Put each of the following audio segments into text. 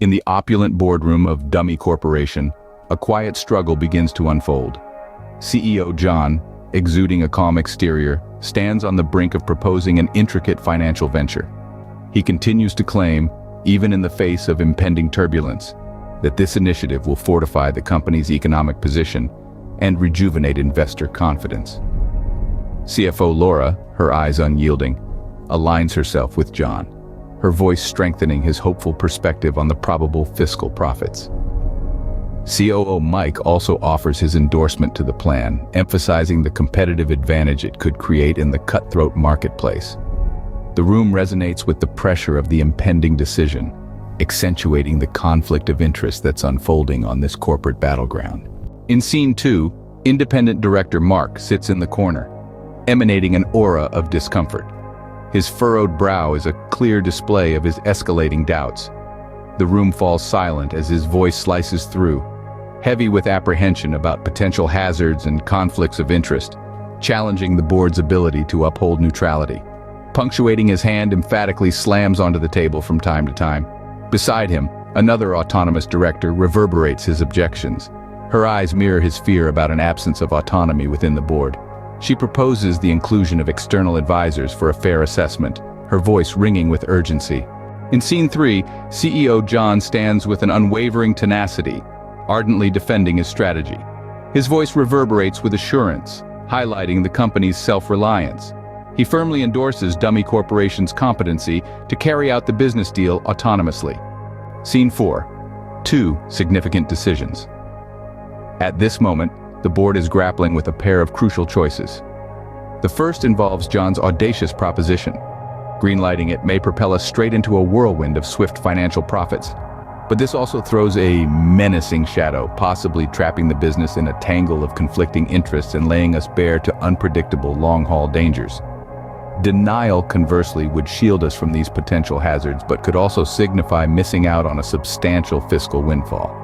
In the opulent boardroom of Dummy Corporation, a quiet struggle begins to unfold. CEO John, exuding a calm exterior, stands on the brink of proposing an intricate financial venture. He continues to claim, even in the face of impending turbulence, that this initiative will fortify the company's economic position and rejuvenate investor confidence. CFO Laura, her eyes unyielding, aligns herself with John, her voice strengthening his hopeful perspective on the probable fiscal profits. COO Mike also offers his endorsement to the plan, emphasizing the competitive advantage it could create in the cutthroat marketplace. The room resonates with the pressure of the impending decision, accentuating the conflict of interest that's unfolding on this corporate battleground. In Scene 2, independent director Mark sits in the corner, emanating an aura of discomfort. His furrowed brow is a clear display of his escalating doubts. The room falls silent as his voice slices through, heavy with apprehension about potential hazards and conflicts of interest, challenging the board's ability to uphold neutrality. Punctuating his hand emphatically slams onto the table from time to time. Beside him, another autonomous director reverberates his objections. Her eyes mirror his fear about an absence of autonomy within the board. She proposes the inclusion of external advisors for a fair assessment, her voice ringing with urgency. In Scene 3, CEO John stands with an unwavering tenacity, ardently defending his strategy. His voice reverberates with assurance, highlighting the company's self-reliance. He firmly endorses Dummy Corporation's competency to carry out the business deal autonomously. Scene 4. 2 significant decisions. At this moment, the board is grappling with a pair of crucial choices. The first involves John's audacious proposition. Greenlighting it may propel us straight into a whirlwind of swift financial profits. But this also throws a menacing shadow, possibly trapping the business in a tangle of conflicting interests and laying us bare to unpredictable long-haul dangers. Denial, conversely, would shield us from these potential hazards, but could also signify missing out on a substantial fiscal windfall.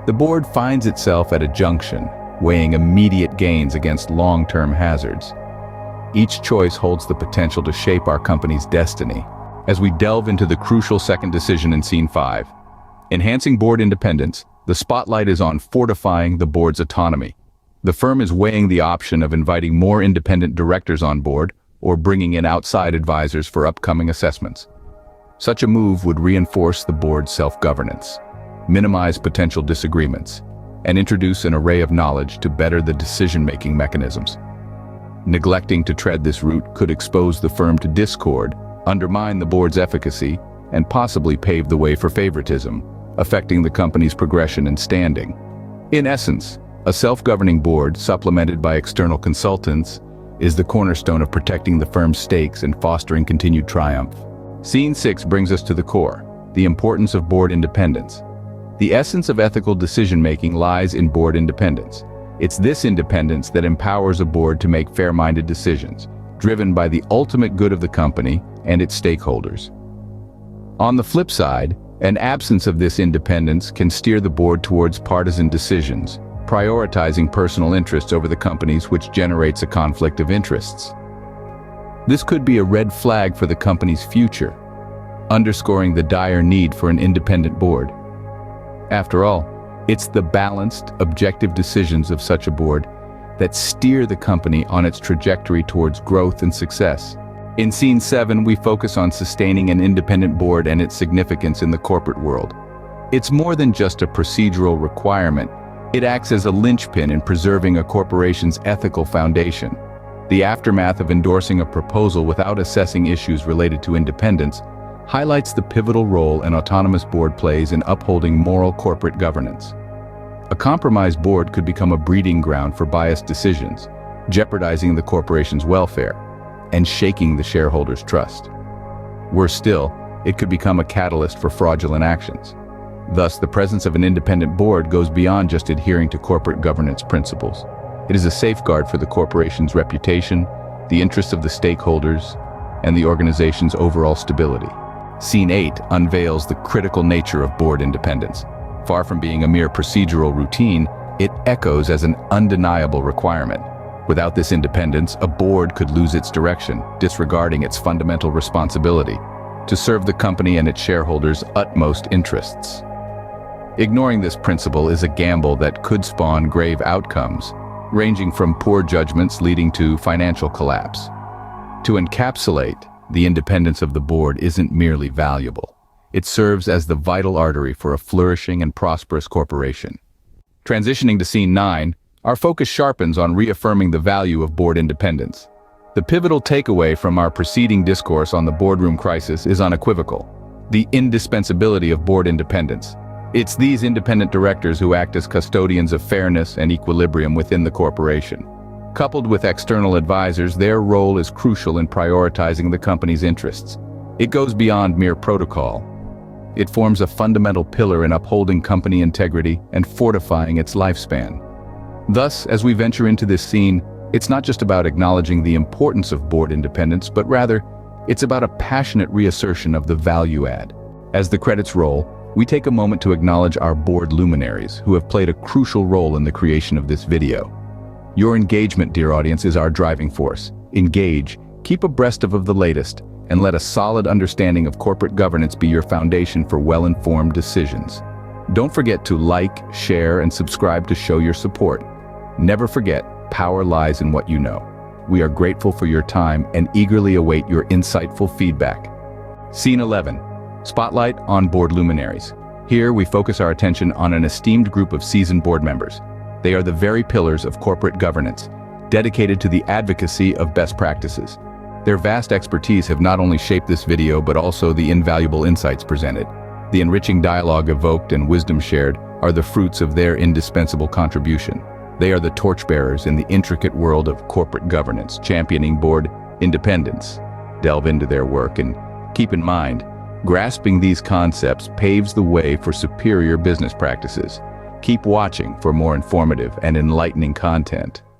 The board finds itself at a junction, weighing immediate gains against long-term hazards. Each choice holds the potential to shape our company's destiny. As we delve into the crucial second decision in Scene 5, enhancing board independence, the spotlight is on fortifying the board's autonomy. The firm is weighing the option of inviting more independent directors on board or bringing in outside advisors for upcoming assessments. Such a move would reinforce the board's self-governance, minimize potential disagreements, and introduce an array of knowledge to better the decision-making mechanisms. Neglecting to tread this route could expose the firm to discord, undermine the board's efficacy, and possibly pave the way for favoritism, affecting the company's progression and standing. In essence, a self-governing board, supplemented by external consultants, is the cornerstone of protecting the firm's stakes and fostering continued triumph. Scene 6 brings us to the core, the importance of board independence. The essence of ethical decision-making lies in board independence. It's this independence that empowers a board to make fair-minded decisions, driven by the ultimate good of the company and its stakeholders. On the flip side, an absence of this independence can steer the board towards partisan decisions, prioritizing personal interests over the company's, which generates a conflict of interests. This could be a red flag for the company's future, underscoring the dire need for an independent board. After all, it's the balanced, objective decisions of such a board that steer the company on its trajectory towards growth and success. In Scene 7, we focus on sustaining an independent board and its significance in the corporate world. It's more than just a procedural requirement. It acts as a linchpin in preserving a corporation's ethical foundation. The aftermath of endorsing a proposal without assessing issues related to independence highlights the pivotal role an autonomous board plays in upholding moral corporate governance. A compromised board could become a breeding ground for biased decisions, jeopardizing the corporation's welfare and shaking the shareholders' trust. Worse still, it could become a catalyst for fraudulent actions. Thus, the presence of an independent board goes beyond just adhering to corporate governance principles. It is a safeguard for the corporation's reputation, the interests of the stakeholders, and the organization's overall stability. Scene 8 unveils the critical nature of board independence. Far from being a mere procedural routine, it echoes as an undeniable requirement. Without this independence, a board could lose its direction, disregarding its fundamental responsibility to serve the company and its shareholders' utmost interests. Ignoring this principle is a gamble that could spawn grave outcomes, ranging from poor judgments leading to financial collapse. To encapsulate, the independence of the board isn't merely valuable. It serves as the vital artery for a flourishing and prosperous corporation. Transitioning to Scene 9, our focus sharpens on reaffirming the value of board independence. The pivotal takeaway from our preceding discourse on the boardroom crisis is unequivocal: the indispensability of board independence. It's these independent directors who act as custodians of fairness and equilibrium within the corporation. Coupled with external advisors, their role is crucial in prioritizing the company's interests. It goes beyond mere protocol. It forms a fundamental pillar in upholding company integrity and fortifying its lifespan. Thus, as we venture into this scene, it's not just about acknowledging the importance of board independence, but rather, it's about a passionate reassertion of the value add. As the credits roll, we take a moment to acknowledge our board luminaries, who have played a crucial role in the creation of this video. Your engagement, dear audience, is our driving force. Engage, keep abreast of the latest, and let a solid understanding of corporate governance be your foundation for well-informed decisions. Don't forget to like, share, and subscribe to show your support. Never forget, power lies in what you know. We are grateful for your time and eagerly await your insightful feedback. Scene 11. Spotlight on board luminaries. Here we focus our attention on an esteemed group of seasoned board members. They are the very pillars of corporate governance, dedicated to the advocacy of best practices. Their vast expertise have not only shaped this video but also the invaluable insights presented. The enriching dialogue evoked and wisdom shared are the fruits of their indispensable contribution. They are the torchbearers in the intricate world of corporate governance, championing board independence. Delve into their work and keep in mind, grasping these concepts paves the way for superior business practices. Keep watching for more informative and enlightening content.